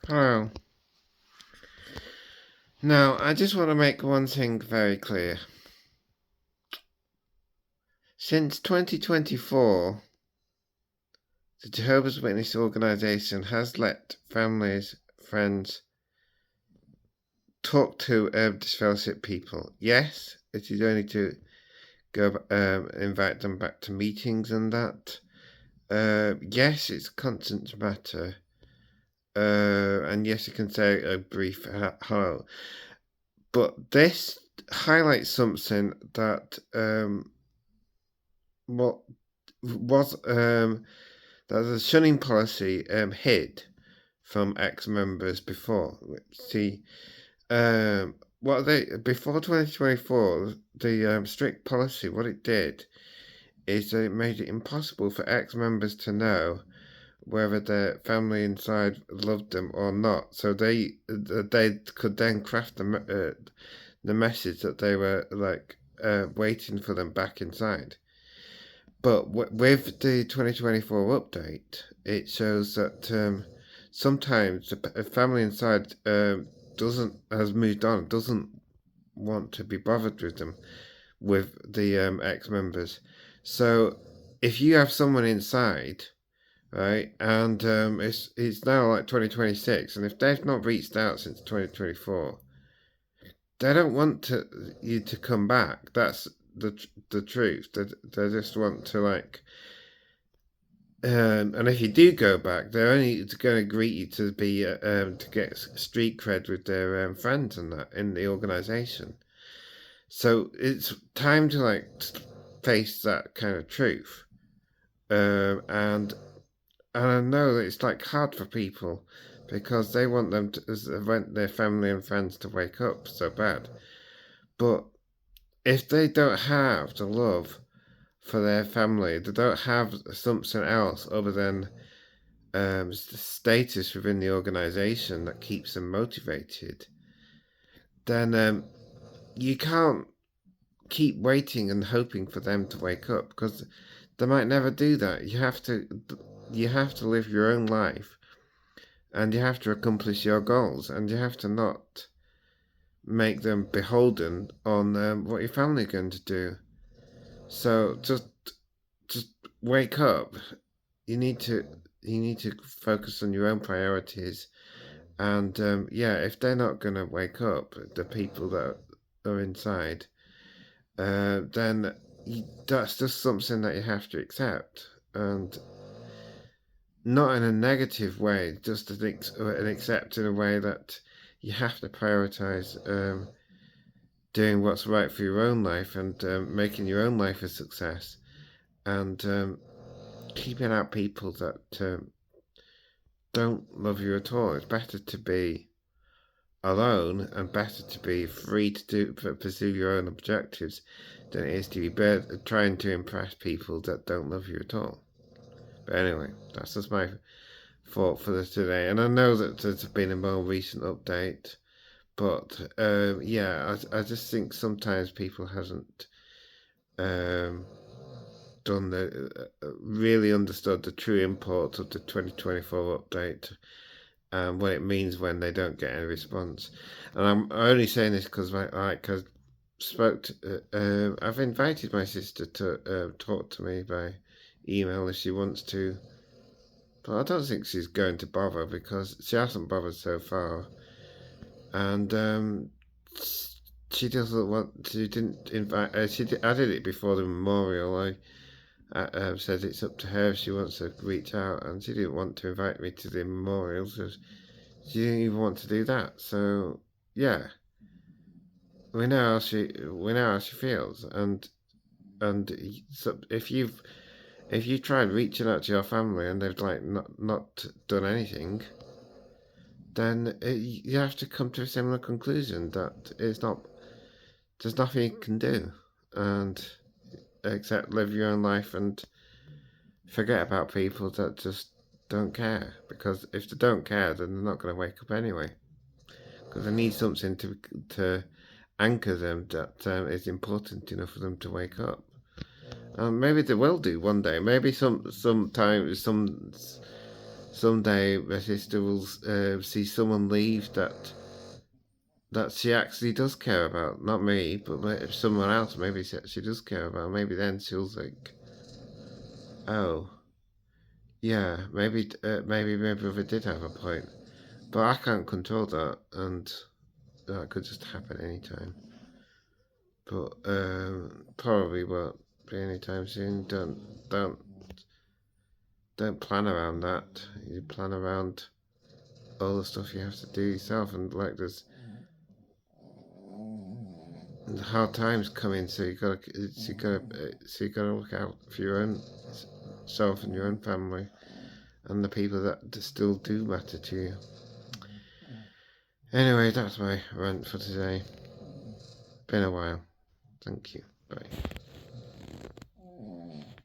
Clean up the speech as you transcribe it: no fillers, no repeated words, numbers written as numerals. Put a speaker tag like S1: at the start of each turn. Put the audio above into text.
S1: Hello. Now, I just want to make one thing very clear. Since 2024, the Jehovah's Witness organization has let families, friends talk to disfellowship people. Yes, it is only to go invite them back to meetings and that. Yes, it's a constant matter. And yes, you can say a brief hello. But this highlights something that what was that the shunning policy hid from ex-members before. See, what they before 2024, the strict policy, what it did is that it made it impossible for ex-members to know whether their family inside loved them or not. So they could then craft the message that they were like waiting for them back inside. But with the 2024 update, it shows that sometimes a family inside has moved on, doesn't want to be bothered with them, with the ex-members. So if you have someone inside, right, and it's now like 2026, and if they've not reached out since 2024, they don't want you to come back. That's the truth. They just want to like. And if you do go back, they're only going to greet you to be to get street cred with their friends and that in the organisation. So it's time to like face that kind of truth. And I know that it's like hard for people because they want their family and friends to wake up so bad. But if they don't have the love for their family, they don't have something else other than status within the organization that keeps them motivated, then you can't keep waiting and hoping for them to wake up because they might never do that. You have to live your own life, and you have to accomplish your goals, and you have to not make them beholden on what your family are going to do. So just wake up. You need to focus on your own priorities. And yeah, if they're not going to wake up, the people that are inside, then that's just something that you have to accept. And not in a negative way, just an accept in a way that you have to prioritize doing what's right for your own life and making your own life a success and keeping out people that don't love you at all. It's better to be alone and better to be free to pursue your own objectives than it is to be trying to impress people that don't love you at all. But anyway, that's just my thought for this today. And I know that there's been a more recent update, but yeah, I just think sometimes people hasn't done really understood the true import of the 2024 update and what it means when they don't get any response. And I'm only saying this because cause I've invited my sister to talk to me by email if she wants to, but I don't think she's going to bother because she hasn't bothered so far, and she doesn't want. She didn't invite. I did it before the memorial. I said it's up to her if she wants to reach out, and she didn't want to invite me to the memorial, so she didn't even want to do that. So yeah, we know how she feels, and so if you tried reaching out to your family and they've like not done anything, then you have to come to a similar conclusion that it's not. There's nothing you can do, and except live your own life and forget about people that just don't care. Because if they don't care, then they're not going to wake up anyway. Because they need something to anchor them that is important enough for them to wake up. Maybe they will do one day. Maybe sometime someday my sister will see someone leave that she actually does care about. Not me, but someone else. Maybe she does care about. Maybe then she'll think, oh, yeah, maybe my brother did have a point. But I can't control that, and that could just happen anytime. But probably won't be anytime soon. Don't plan around that. You plan around all the stuff you have to do yourself, and like there's hard times coming, so you gotta look out for your own self and your own family and the people that still do matter to you. Anyway, that's my rant for today. Been a while. Thank you. Bye.